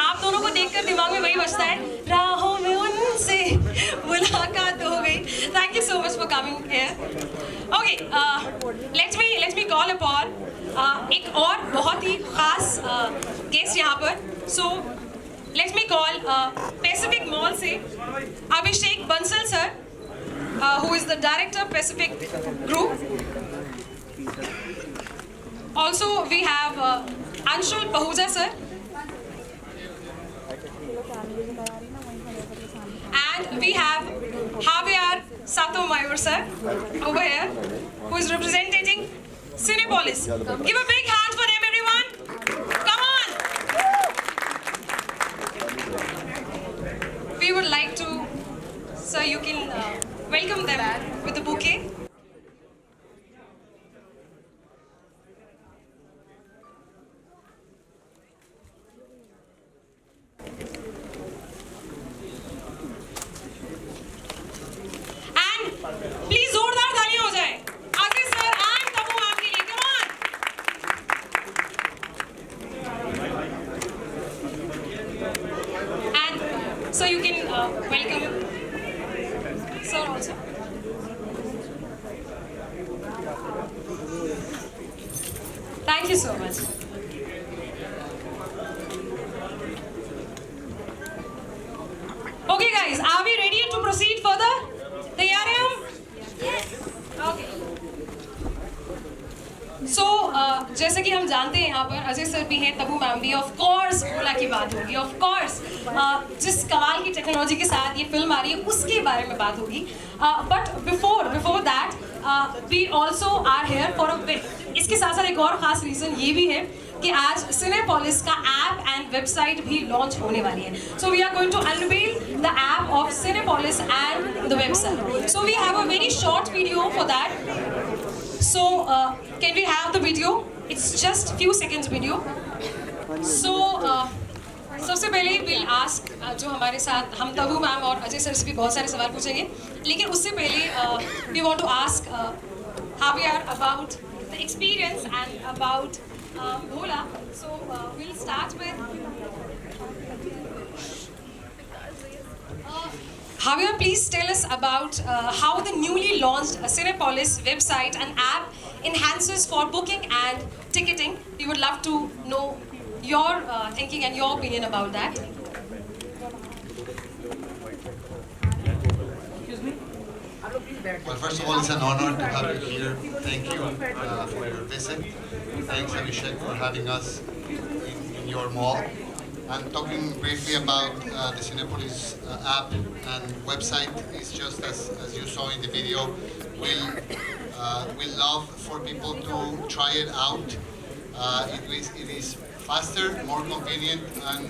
आप दोनों को देखकर दिमाग में वही बजता है, राहों में उनसे मुलाकात हो गई. Thank you so much for coming here. Okay, let me call upon एक और बहुत ही खास गेस्ट यहाँ पर. So let me call Pacific Mall से Abhishek Bansal sir, who is the director Pacific Group. Also we have Anshul Pahuja sir, and we have Javier Satomayor sir over here, who is representing Cinepolis. Give a big hand for them, everyone. Come on. We would like to, so you can welcome them with a bouquet. Please जोरदार तालियां हो जाए Asif sir and Tabu ma'am के लिए. Come on. And so you can welcome sir also. Thank you so much. Okay guys, are we ready to proceed further? तैयार हैं हम? Okay. So जैसे कि हम जानते हैं यहाँ पर अजय सर भी हैं, तबू मैम भी. ऑफ कोर्स ओला की बात होगी. ऑफ कोर्स जिस कमाल की टेक्नोलॉजी के साथ ये फिल्म आ रही है उसके बारे में बात होगी. But before that we also are here for a bit. इसके साथ साथ एक और खास रीज़न ये भी है कि आज सिनेपोलिस का ऐप एंड वेबसाइट भी लॉन्च होने वाली है. So we are going to unveil the app of Cinepolis and the website. So we have a very short video for that. So can we have the video? It's just few seconds video. So सबसे पहले will ask जो हमारे साथ हम Tabu ma'am और Ajay sir से भी बहुत सारे सवाल पूछेंगे, लेकिन उससे पहले we want to ask Javier about the experience and about Bhola. So we'll start with Javier, please tell us about how the newly launched Cinepolis website and app enhances for booking and ticketing. We would love to know your thinking and your opinion about that. Well, first of all, it's an honor to have you here. Thank you for your visit. Thanks, Abhishek, for having us in your mall. I'm talking briefly about the Cinepolis app and website. It's just as you saw in the video. We'll love for people to try it out. It is faster, more convenient, and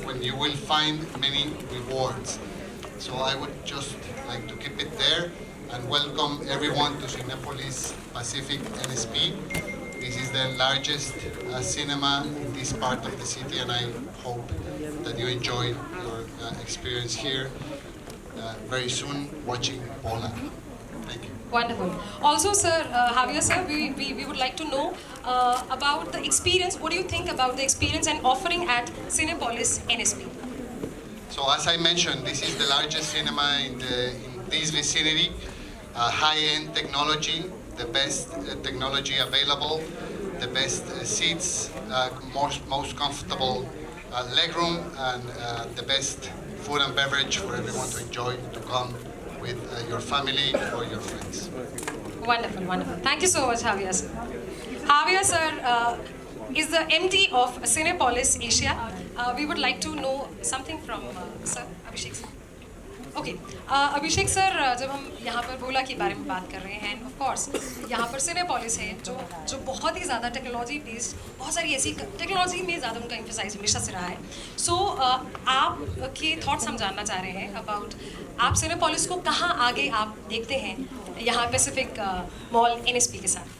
when you will find many rewards. So I would just like to keep it there and welcome everyone to Cinepolis Pacific NSP. This is the largest cinema in this part of the city, and I hope that you enjoy your experience here very soon watching Bhola. Thank you. Wonderful. Also, sir, Javier, sir, we would like to know about the experience. What do you think about the experience and offering at Cinepolis NSP? So as I mentioned, this is the largest cinema in this vicinity. High-end technology, the best technology available, the best seats, most comfortable legroom, and the best food and beverage for everyone to enjoy, to come with your family or your friends. Wonderful, wonderful. Thank you so much, Javier, sir. Javier, sir, is the MD of Cinepolis Asia. We would like to know something from sir, Abhishek sir. Okay, Abhishek sir, जब हम यहाँ पर भोला के बारे में बात कर रहे हैं, ऑफ कोर्स यहाँ पर सिनेपोलिस है जो बहुत ही ज़्यादा टेक्नोलॉजी बेस्ड, बहुत सारी ऐसी टेक्नोलॉजी में ज़्यादा उनका एम्फेसाइज हमेशा से रहा है. सो आपके थॉट्स हम जानना चाह रहे हैं अबाउट आप सिनेपोलिस को कहाँ आगे आप देखते हैं यहाँ पैसिफिक मॉल NSP के साथ.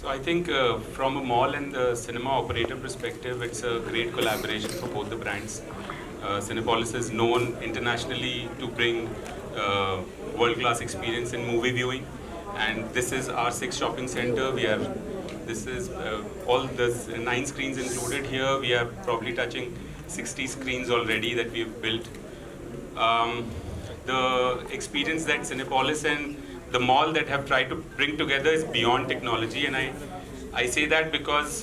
So I think from a mall and the cinema operator perspective, it's a great collaboration for both the brands. Cinepolis is known internationally to bring world-class experience in movie viewing, and this is our 6th shopping center. This is all the 9 screens included here. We are probably touching 60 screens already that we've built. The experience that Cinepolis and the mall that have tried to bring together is beyond technology, and I say that because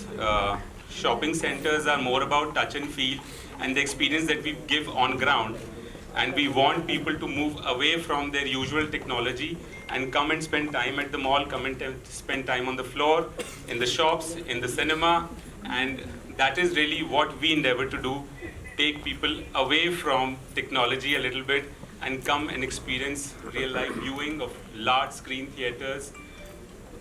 shopping centers are more about touch and feel and the experience that we give on ground, and we want people to move away from their usual technology and come and spend time at the mall, come and spend time on the floor, in the shops, in the cinema, and that is really what we endeavor to do, take people away from technology a little bit and come and experience real life viewing of large screen theaters,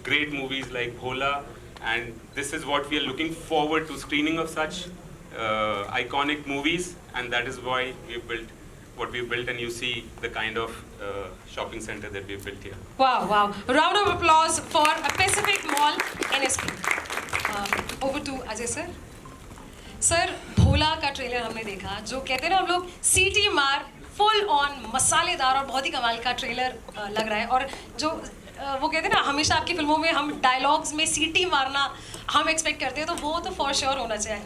great movies like Bhola, and this is what we are looking forward to, screening of such iconic movies, and that is why we've built what we've built, and you see the kind of shopping center that we've built here. Wow, wow. Round of applause for Pacific Mall NSP. Over to Ajay sir. Sir, Bhola का trailer हमने देखा, जो कहते हैं ना हम लोग सीटी मार, फुल ऑन मसालेदार और बहुत ही कमाल का ट्रेलर लग रहा है, और जो वो कहते हैं ना हमेशा आपकी फिल्मों में हम डायलॉग्स में सीटी मारना हम एक्सपेक्ट करते हैं, तो वो तो फॉर श्योर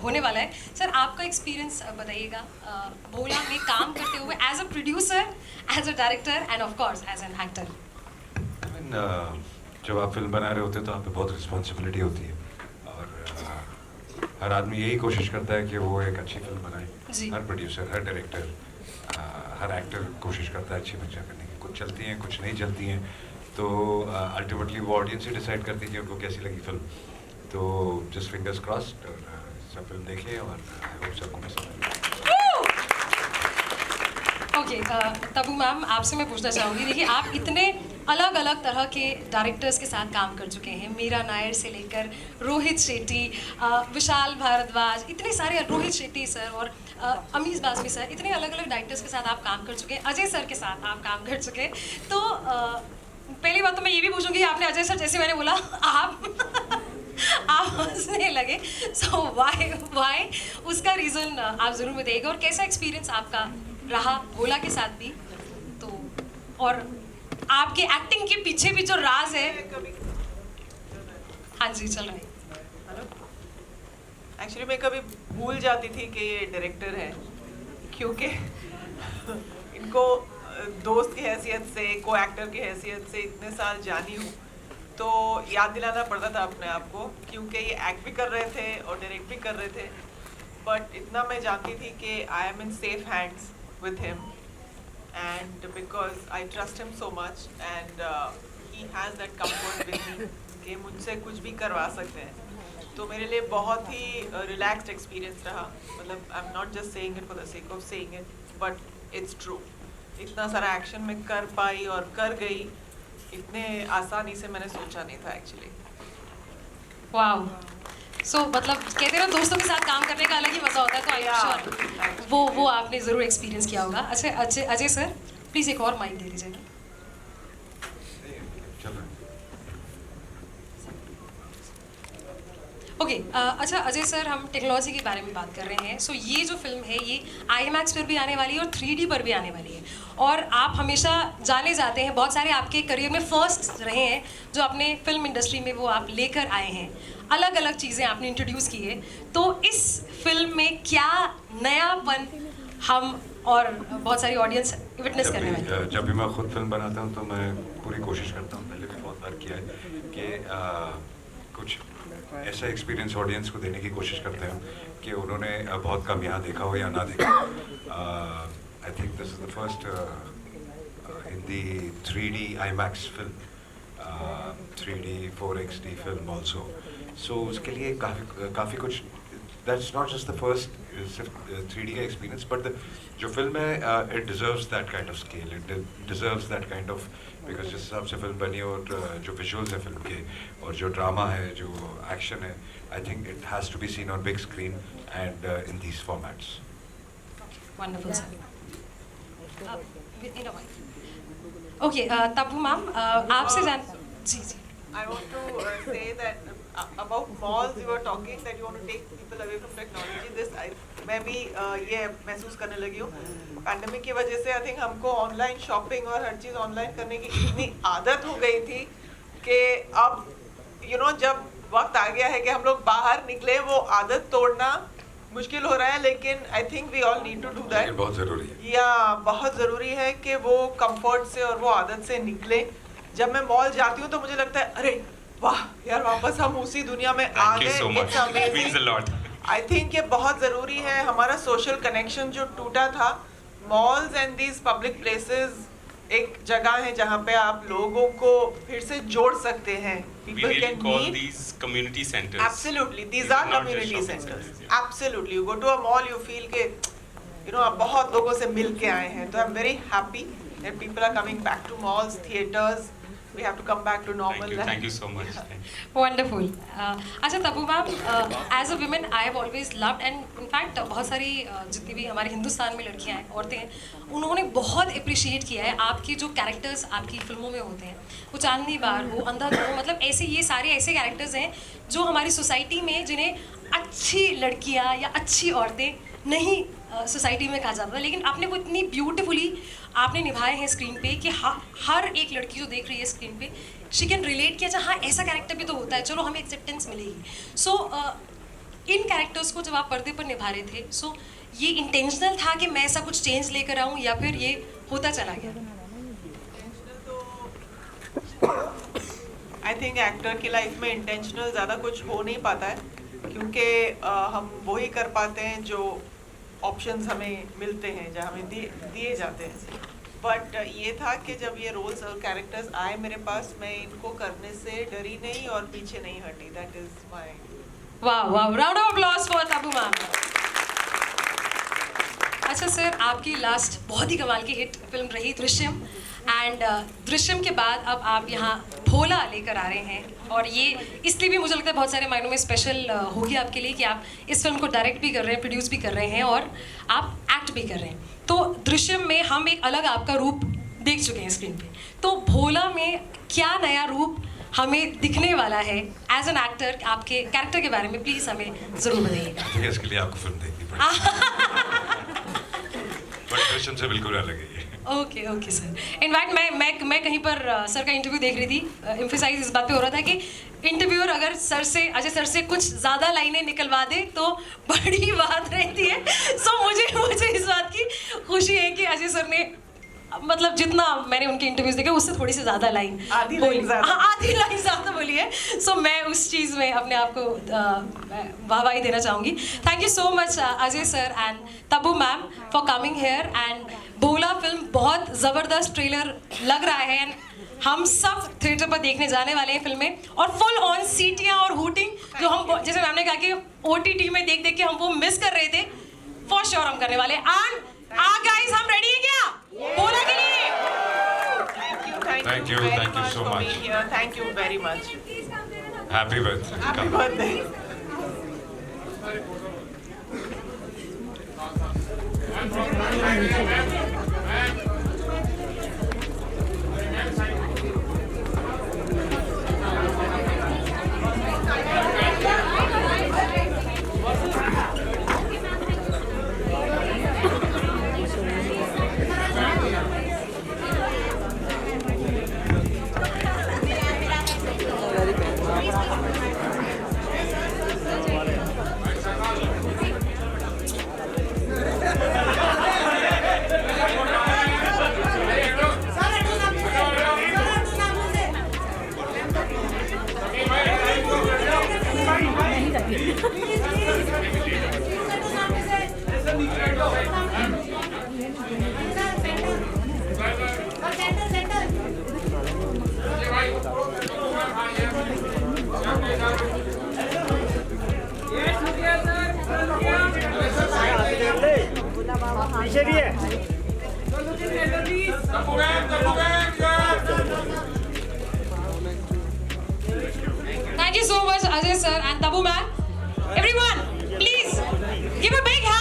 होने वाला है. सर, आपका एक्सपीरियंस बताइएगा भोला में काम करते हुए as a producer, as a director and of course as an actor. जब आप फिल्म बना रहे होते हैं तो आप पे बहुत रिस्पॉन्सिबिलिटी होती है, और हर आदमी यही कोशिश करता है कि वो एक अच्छी फिल्म बनाए. हर प्रोड्यूसर, हर डायरेक्टर, हर एक्टर कोशिश करता है अच्छी पिक्चर करने की. कुछ चलती हैं, कुछ नहीं चलती हैं, तो अल्टीमेटली वो ऑडियंस ही डिसाइड करती है कि उनको कैसी लगी फिल्म. तो जस्ट फिंगर्स क्रॉस्ड, और सब फिल्म देखें और आई होप सबको पसंद आए. ओके, तबू मैम, आपसे मैं पूछना चाहूँगी, देखिए आप इतने अलग अलग तरह के डायरेक्टर्स के साथ काम कर चुके हैं, मीरा नायर से लेकर रोहित शेट्टी, विशाल भारद्वाज, इतने सारे, रोहित शेट्टी सर और अमीश बाज़मी सर, इतने अलग अलग डायरेक्टर्स के साथ आप काम कर चुके हैं, अजय सर के साथ आप काम कर चुके हैं. तो पहली बात तो मैं ये भी पूछूंगी, आपने अजय सर जैसे मैंने बोला आप हंसने लगे, सो वाई उसका रीज़न आप ज़रूर बताइएगा, और कैसा एक्सपीरियंस आपका रहा भोला के साथ भी, तो और आपके एक्टिंग के पीछे भी जो राज है. हाँ जी, चल रहा है. एक्चुअली मैं कभी भूल जाती थी कि ये डायरेक्टर है, क्योंकि इनको दोस्त की हैसियत से, को एक्टर की हैसियत से इतने साल जानी हूँ, तो याद दिलाना पड़ता था अपने आप को, क्योंकि ये एक्ट भी कर रहे थे और डायरेक्ट भी कर रहे थे. बट इतना मैं जानती थी कि I am in safe hands with him, and because I trust him so much, and he has that comfort with me कि मुझसे कुछ भी करवा सकते हैं, तो मेरे लिए बहुत ही रिलैक्स्ड एक्सपीरियंस रहा. मतलब I am not just saying it for the sake of saying it, but it's true. इतना सारा एक्शन में कर पाई और कर गई, इतने आसानी से मैंने सोचा नहीं था एक्चुअली. वाव. सो मतलब कहते हैं ना दोस्तों के साथ काम करने का अलग ही मज़ा होता है, तो आई एम श्योर वो आपने ज़रूर एक्सपीरियंस किया होगा. अच्छा, अजय सर प्लीज़ एक और माइक दे दीजिएगा. ओके, अच्छा अजय सर, हम टेक्नोलॉजी के बारे में बात कर रहे हैं. सो ये जो फिल्म है ये IMAX पर भी आने वाली है और 3D पर भी आने वाली है, और आप हमेशा जाने जाते हैं, बहुत सारे आपके करियर में फर्स्ट रहे हैं जो अपने फिल्म इंडस्ट्री में वो आप लेकर आए हैं, अलग अलग चीज़ें आपने इंट्रोड्यूस की है. तो इस फिल्म में क्या नयापन हम और बहुत सारी ऑडियंस विटनेस करने वाली है? जब भी मैं खुद फिल्म बनाता हूँ तो मैं पूरी कोशिश करता हूँ, पहले भी बहुत बार किया है, कि कुछ ऐसा एक्सपीरियंस ऑडियंस को देने की कोशिश करते हैं कि उन्होंने बहुत कम यहाँ देखा हो या ना देखा. I think this is the first Hindi 3D IMAX film, 3D 4XD film also. So उसके लिए काफ़ी कुछ, that's not just the first सिर्फ 3D का एक्सपीरियंस, बट जो फिल्म है it deserves that kind of scale, it deserves that kind of, because जिस हिसाब से फिल्म बनी और जो विजुअल्स है फिल्म के और जो ड्रामा है, जो एक्शन है, I think it has to be seen on big screen and in these formats. Wonderful sir. Okay, Tabu ma'am, आपसे जान जी. I want to say that about malls you were talking, that you want to take people away from technology. मैं भी ये महसूस करने लगी हूँ pandemic की वजह से. आई थिंक हमको ऑनलाइन शॉपिंग और हर चीज़ ऑनलाइन करने की इतनी आदत हो गई थी कि अब जब वक्त आ गया है कि हम लोग बाहर निकले, वो आदत तोड़ना मुश्किल हो रहा है, लेकिन I think we all need to do ये दैट। बहुत ज़रूरी है। या बहुत ज़रूरी है कि वो कंफर्ट से और वो आदत से निकले। जब मैं मॉल जाती हूँ तो मुझे लगता है अरे वाह यार, वापस हम उसी दुनिया में आ Thank you गए। so much. It means a lot. I think ये बहुत ज़रूरी है। हमारा सोशल कनेक्शन जो टूटा था, malls and these public places एक जगह है जहाँ पे आप लोगों को फिर से जोड़ सकते हैं। We People really can call meet. these community centers. Absolutely, these These are are not just community shopping centers. centers, yeah. Absolutely, you go to a mall, you feel के आप बहुत लोगों से मिल के आए हैं। तो I'm very happy that people are coming back to malls, theaters. We have to come back to normal. Thank you so much. Thank you. Wonderful. अच्छा Tabu ma'am, as a women I have always loved and in fact बहुत सारी जितनी भी हमारे हिंदुस्तान में लड़कियां हैं, औरतें हैं, उन्होंने बहुत अप्रिशिएट किया है आपके जो कैरेक्टर्स आपकी फिल्मों में होते हैं। वो चांदनी बार हो, अंधाधुन हो, मतलब ऐसे ये सारे ऐसे कैरेक्टर्स हैं जो हमारी सोसाइटी में जिन्हें अच्छी लड़कियाँ या अच्छी औरतें नहीं सोसाइटी में कहा जाता था, लेकिन आपने वो इतनी ब्यूटीफुली आपने निभाए हैं स्क्रीन पे कि हर एक लड़की जो देख रही है स्क्रीन पे शी कैन रिलेट किया, अच्छा हाँ ऐसा कैरेक्टर भी तो होता है, चलो हमें एक्सेप्टेंस मिलेगी। सो इन कैरेक्टर्स को जब आप पर्दे पर निभा रहे थे, सो ये इंटेंशनल था कि मैं ऐसा कुछ चेंज लेकर आऊँ या फिर ये होता चला गया? आई थिंक एक्टर की लाइफ में इंटेंशनल ज़्यादा कुछ हो नहीं पाता है, क्योंकि हम वही कर पाते हैं जो ऑप्शंस हमें मिलते हैं, जहाँ हमें दिए जाते हैं। बट ये था कि जब ये रोल्स और कैरेक्टर्स आए मेरे पास, मैं इनको करने से डरी नहीं और पीछे नहीं हटी। That is my. वाह वाह, round of applause for Tabu ma'am. अच्छा सर, आपकी लास्ट बहुत ही कमाल की हिट फिल्म रही दृश्यम, एंड दृश्यम के बाद अब आप यहाँ भोला लेकर आ रहे हैं, और ये इसलिए भी मुझे लगता है बहुत सारे मायनों में स्पेशल होगी आपके लिए कि आप इस फिल्म को डायरेक्ट भी कर रहे हैं, प्रोड्यूस भी कर रहे हैं और आप एक्ट भी कर रहे हैं। तो दृश्यम में हम एक अलग आपका रूप देख चुके हैं स्क्रीन पे, तो भोला में क्या नया रूप हमें दिखने वाला है एज एन एक्टर? आपके कैरेक्टर के बारे में प्लीज़ हमें ज़रूर बताइएगा। इसके लिए आपको फिल्म देखनी पड़ेगी। बट दृश्यम से बिल्कुल अलग है ये। Okay okay sir. इनफैक्ट मैं कहीं पर सर का इंटरव्यू देख रही थी, एम्फेसाइज इस बात पे हो रहा था कि इंटरव्यूअर अगर अजय सर से कुछ ज़्यादा लाइनें निकलवा दे तो बड़ी बात रहती है। सो मुझे इस बात की खुशी है कि अजय सर ने, मतलब जितना मैंने उनके इंटरव्यूज देखे उससे थोड़ी सी ज़्यादा लाइन आधी लाइन ज़्यादा बोली है। सो मैं उस चीज़ में अपने आप को वाहवाही देना चाहूँगी। Thank you so much Ajay sir and Tabu ma'am for coming here. And Bhola film बहुत ज़बरदस्त ट्रेलर लग रहा है, एंड हम सब थिएटर पर देखने जाने वाले हैं फिल्में, और फुल ऑन सीटियाँ और हूटिंग जो हम, जैसे मैम ने कहा कि OTT में देख के हम वो मिस कर रहे थे, फॉर श्योर हम करने वाले। एंड गाइस, हम रेडी हैं क्या भोला के लिए? Thank you so much. Thank you very much. Happy birthday. Happy birthday. पीछे भी है। Thank you so much Ajay sir and Tabu ma'am. Everyone, please give a big hand.